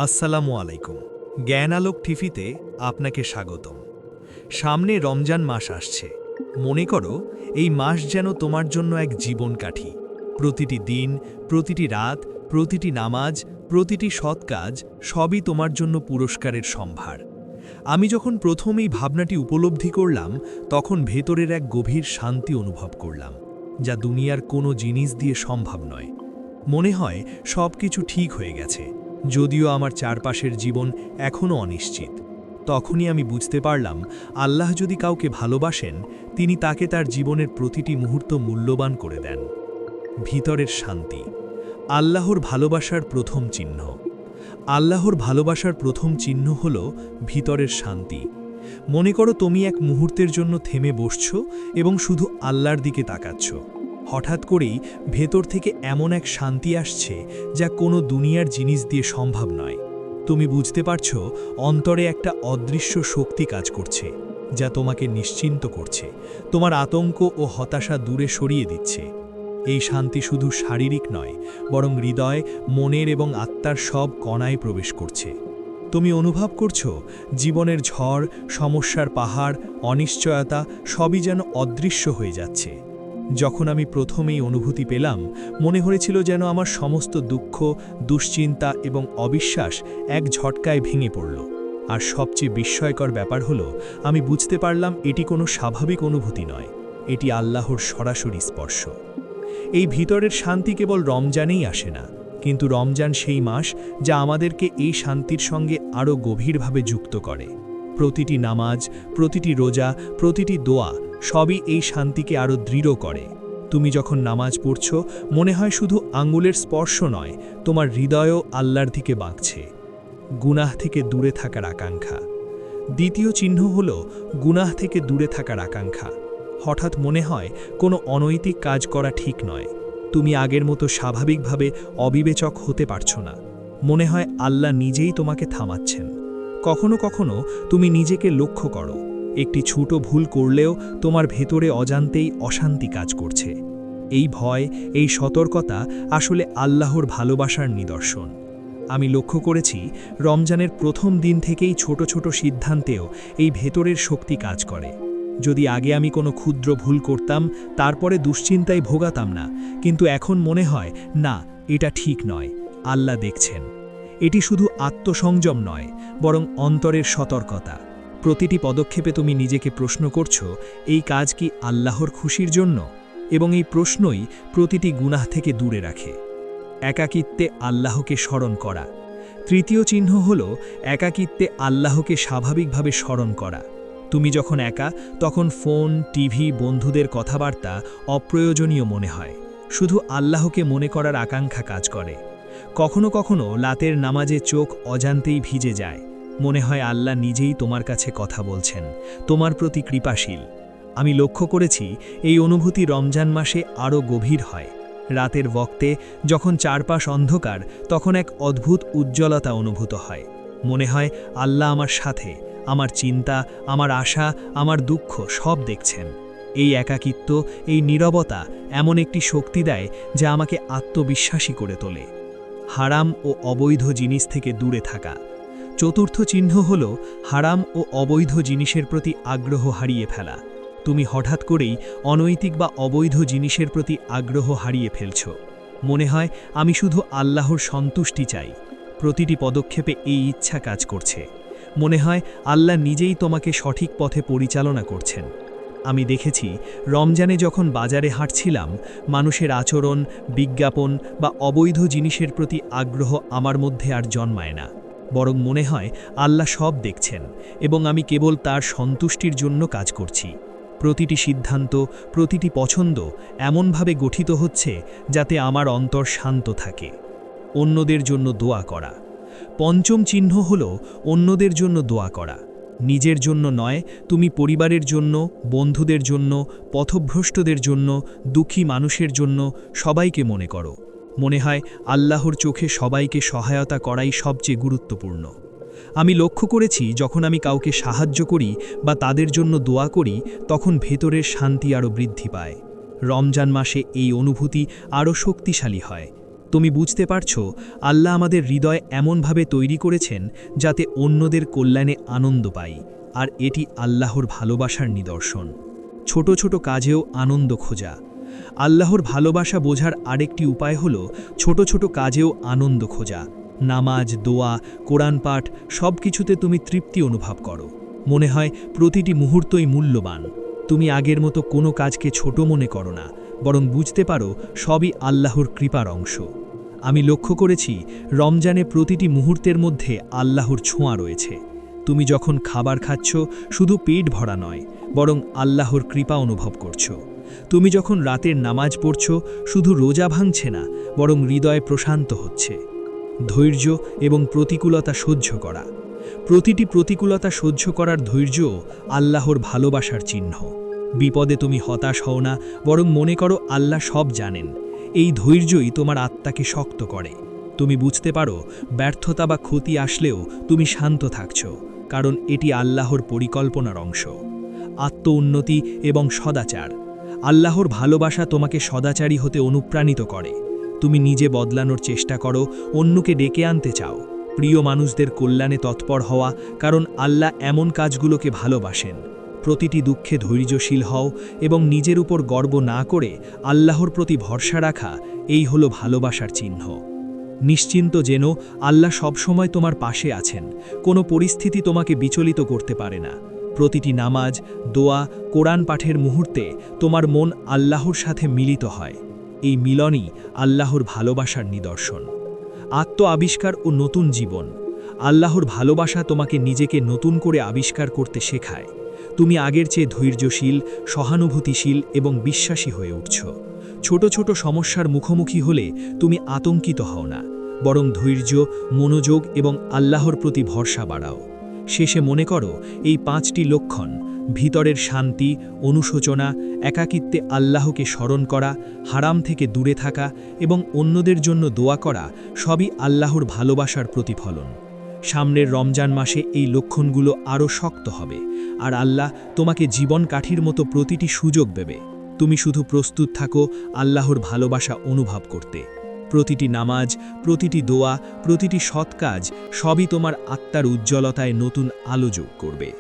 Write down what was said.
আসসালামু আলাইকুম। জ্ঞান আলোক টিভিতে আপনাকে স্বাগতম। সামনে রমজান মাস আসছে। মনে করো এই মাস যেন তোমার জন্য এক জীবন কাঠি। প্রতিটি দিন, প্রতিটি রাত, প্রতিটি নামাজ, প্রতিটি সৎ কাজ সবই তোমার জন্য পুরস্কারের সম্ভার। আমি যখন প্রথম এই ভাবনাটি উপলব্ধি করলাম, তখন ভেতরের এক গভীর শান্তি অনুভব করলাম, যা দুনিয়ার কোনো জিনিস দিয়ে সম্ভব নয়। মনে হয় সব কিছু ঠিক হয়ে গেছে, যদিও আমার চারপাশের জীবন এখনও অনিশ্চিত। তখনই আমি বুঝতে পারলাম, আল্লাহ যদি কাউকে ভালোবাসেন, তিনি তাকে তার জীবনের প্রতিটি মুহূর্ত মূল্যবান করে দেন। ভিতরের শান্তি আল্লাহর ভালোবাসার প্রথম চিহ্ন। আল্লাহর ভালোবাসার প্রথম চিহ্ন হল ভিতরের শান্তি। মনে করো তুমি এক মুহূর্তের জন্য থেমে বসছ এবং শুধু আল্লাহর দিকে তাকাচ্ছ। হঠাৎ করেই ভেতর থেকে এমন এক শান্তি আসছে, যা কোনো দুনিয়ার জিনিস দিয়ে সম্ভব নয়। তুমি বুঝতে পারছো অন্তরে একটা অদৃশ্য শক্তি কাজ করছে, যা তোমাকে নিশ্চিন্ত করছে, তোমার আতঙ্ক ও হতাশা দূরে সরিয়ে দিচ্ছে। এই শান্তি শুধু শারীরিক নয়, বরং হৃদয়, মনের এবং আত্মার সব কণায় প্রবেশ করছে। তুমি অনুভব করছো জীবনের ঝড়, সমস্যার পাহাড়, অনিশ্চয়তা সবই যেন অদৃশ্য হয়ে যাচ্ছে। যখন আমি প্রথম এই অনুভূতি পেলাম, মনে হয়েছিল যেন আমার সমস্ত দুঃখ, দুশ্চিন্তা এবং অবিশ্বাস এক ঝটকায় ভেঙে পড়ল। আর সবচেয়ে বিস্ময়কর ব্যাপার হলো, আমি বুঝতে পারলাম এটি কোনো স্বাভাবিক অনুভূতি নয়, এটি আল্লাহর সরাসরি স্পর্শ। এই ভিতরের শান্তি কেবল রমজানেই আসে না, কিন্তু রমজান সেই মাস যা আমাদেরকে এই শান্তির সঙ্গে আরও গভীরভাবে যুক্ত করে। প্রতিটি নামাজ, প্রতিটি রোজা, প্রতিটি দোয়া সবই এই শান্তিকে আরও দৃঢ় করে। তুমি যখন নামাজ পড়ছ, মনে হয় শুধু আঙ্গুলের স্পর্শ নয়, তোমার হৃদয়ও আল্লাহর দিকে বাঁকছে। গুনাহ থেকে দূরে থাকার আকাঙ্ক্ষা। দ্বিতীয় চিহ্ন হল গুনাহ থেকে দূরে থাকার আকাঙ্ক্ষা। হঠাৎ মনে হয় কোনো অনৈতিক কাজ করা ঠিক নয়। তুমি আগের মতো স্বাভাবিকভাবে অবিবেচক হতে পারছ না। মনে হয় আল্লাহ নিজেই তোমাকে থামাচ্ছেন। কখনো কখনো তুমি নিজেকে লক্ষ্য করো, একটি ছোট ভুল করলেও তোমার ভেতরে অজান্তেই অশান্তি কাজ করছে। এই ভয়, এই সতর্কতা আসলে আল্লাহর ভালোবাসার নিদর্শন। আমি লক্ষ্য করেছি রমজানের প্রথম দিন থেকেই ছোট ছোট সিদ্ধান্তেও এই ভেতরের শক্তি কাজ করে। যদি আগে আমি কোনো ক্ষুদ্র ভুল করতাম, তারপরে দুশ্চিন্তায় ভোগাতাম না, কিন্তু এখন মনে হয় না, এটা ঠিক নয়, আল্লাহ দেখছেন। এটি শুধু আত্মসংযম নয়, বরং অন্তরের সতর্কতা। প্রতিটি পদক্ষেপে তুমি নিজেকে প্রশ্ন করছো, এই কাজ কি আল্লাহর খুশির জন্য? এবং এই প্রশ্নই প্রতিটি গুনাহ থেকে দূরে রাখে। একাকিত্বে আল্লাহকে স্মরণ করা। তৃতীয় চিহ্ন হল একাকিত্বে আল্লাহকে স্বাভাবিকভাবে স্মরণ করা। তুমি যখন একা, তখন ফোন, টিভি, বন্ধুদের কথাবার্তা অপ্রয়োজনীয় মনে হয়। শুধু আল্লাহকে মনে করার আকাঙ্ক্ষা কাজ করে। কখনো কখনো রাতের নামাজে চোখ অজান্তেই ভিজে যায়। মনে হয় আল্লাহ নিজেই তোমার কাছে কথা বলছেন, তোমার প্রতি কৃপাশীল। আমি লক্ষ্য করেছি এই অনুভূতি রমজান মাসে আরও গভীর হয়। রাতের বক্তে যখন চারপাশ অন্ধকার, তখন এক অদ্ভুত উজ্জ্বলতা অনুভূত হয়। মনে হয় আল্লাহ আমার সাথে, আমার চিন্তা, আমার আশা, আমার দুঃখ সব দেখছেন। এই একাকিত্ব, এই নীরবতা এমন একটি শক্তি দেয় যা আমাকে আত্মবিশ্বাসী করে তোলে। হারাম ও অবৈধ জিনিস থেকে দূরে থাকা। চতুর্থ চিহ্ন হল হারাম ও অবৈধ জিনিসের প্রতি আগ্রহ হারিয়ে ফেলা। তুমি হঠাৎ করেই অনৈতিক বা অবৈধ জিনিসের প্রতি আগ্রহ হারিয়ে ফেলছ। মনে হয় আমি শুধু আল্লাহর সন্তুষ্টি চাই। প্রতিটি পদক্ষেপে এই ইচ্ছা কাজ করছে। মনে হয় আল্লাহ নিজেই তোমাকে সঠিক পথে পরিচালনা করছেন। আমি দেখেছি রমজানে যখন বাজারে হাঁটছিলাম, মানুষের আচরণ, বিজ্ঞাপন বা অবৈধ জিনিসের প্রতি আগ্রহ আমার মধ্যে আর জন্মায় না, বরং মনে হয় আল্লাহ সব দেখছেন এবং আমি কেবল তার সন্তুষ্টির জন্য কাজ করছি। প্রতিটি সিদ্ধান্ত, প্রতিটি পছন্দ এমনভাবে গঠিত হচ্ছে যাতে আমার অন্তর শান্ত থাকে। অন্যদের জন্য দোয়া করা। পঞ্চম চিহ্ন হল অন্যদের জন্য দোয়া করা। নিজের জন্য নয়, তুমি পরিবারের জন্য, বন্ধুদের জন্য, পথভ্রষ্টদের জন্য, দুঃখী মানুষের জন্য সবাইকে মনে করো। মনে হয় আল্লাহর চোখে সবাইকে সহায়তা করাই সবচেয়ে গুরুত্বপূর্ণ। আমি লক্ষ্য করেছি যখন আমি কাউকে সাহায্য করি বা তাদের জন্য দোয়া করি, তখন ভেতরের শান্তি আরও বৃদ্ধি পায়। রমজান মাসে এই অনুভূতি আরও শক্তিশালী হয়। তুমি বুঝতে পারছো আল্লাহ আমাদের হৃদয় এমনভাবে তৈরি করেছেন যাতে অন্যদের কল্যাণে আনন্দ পাই, আর এটি আল্লাহর ভালোবাসার নিদর্শন। ছোট ছোট কাজেও আনন্দ খোঁজা। আল্লাহর ভালোবাসা বোঝার আরেকটি উপায় হল ছোট ছোট কাজেও আনন্দ খোঁজা। নামাজ, দোয়া, কোরআন পাঠ সব কিছুতে তুমি তৃপ্তি অনুভব করো। মনে হয় প্রতিটি মুহূর্তই মূল্যবান। তুমি আগের মতো কোনো কাজকে ছোট মনে করো না, বরং বুঝতে পারো সবই আল্লাহর কৃপার অংশ। আমি লক্ষ্য করেছি রমজানে প্রতিটি মুহূর্তের মধ্যে আল্লাহর ছোঁয়া রয়েছে। তুমি যখন খাবার খাচ্ছ শুধু পেট ভরা নয়, বরং আল্লাহর কৃপা অনুভব করছো। তুমি যখন রাতের নামাজ পড়ছো শুধু রোজা ভাঙছে না, বরং হৃদয় প্রশান্ত হচ্ছে। ধৈর্য এবং প্রতিকূলতা সহ্য করা। প্রতিটি প্রতিকূলতা সহ্য করার ধৈর্যও আল্লাহর ভালোবাসার চিহ্ন। বিপদে তুমি হতাশ হও না, বরং মনে করো আল্লাহ সব জানেন। এই ধৈর্যই তোমার আত্মাকে শক্ত করে। তুমি বুঝতে পারো ব্যর্থতা বা ক্ষতি আসলেও তুমি শান্ত থাকছ, কারণ এটি আল্লাহর পরিকল্পনার অংশ। আত্ম-উন্নতি এবং সদাচার। আল্লাহর ভালোবাসা তোমাকে সদাচারী হতে অনুপ্রাণিত করে। তুমি নিজে বদলানোর চেষ্টা করো, অন্যকে ডেকে আনতে চাও। প্রিয় মানুষদের কল্যাণে তৎপর হওয়া, কারণ আল্লাহ এমন কাজগুলোকে ভালোবাসেন। প্রতিটি দুঃখে ধৈর্যশীল হও এবং নিজের উপর গর্ব না করে আল্লাহর প্রতি ভরসা রাখা, এই হলো ভালোবাসার চিহ্ন। নিশ্চিন্ত যেন আল্লাহ সবসময় তোমার পাশে আছেন। কোনো পরিস্থিতি তোমাকে বিচলিত করতে পারে না। প্রতিটি নামাজ, দোয়া, কোরআন পাঠের মুহূর্তে তোমার মন আল্লাহর সাথে মিলিত হয়। এই মিলনই আল্লাহর ভালোবাসার নিদর্শন। আত্ম-আবিষ্কার ও নতুন জীবন। আল্লাহর ভালোবাসা তোমাকে নিজেকে নতুন করে আবিষ্কার করতে শেখায়। তুমি আগের চেয়ে ধৈর্যশীল, সহানুভূতিশীল এবং বিশ্বাসী হয়ে উঠছ। ছোট ছোট সমস্যার মুখোমুখি হলে তুমি আতঙ্কিত হও না, বরং ধৈর্য, মনোযোগ এবং আল্লাহর প্রতি ভরসা বাড়াও। শেষে মনে করো এই 5টি লক্ষণ: ভিতরের শান্তি, অনুশোচনা, একাকিত্বে আল্লাহকে স্মরণ করা, হারাম থেকে দূরে থাকা এবং অন্যদের জন্য দোয়া করা, সবই আল্লাহর ভালোবাসার প্রতিফলন। সামনের রমজান মাসে এই লক্ষণগুলো আরও শক্ত হবে, আর আল্লাহ তোমাকে জীবন কাঠির মতো প্রতিটি সুযোগ দেবে। তুমি শুধু প্রস্তুত থাকো আল্লাহর ভালোবাসা অনুভব করতে। প্রতিটি নামাজ, প্রতিটি দোয়া, প্রতিটি সৎ কাজ সবই তোমার আত্মার উজ্জ্বলতায় নতুন আলো যোগ করবে।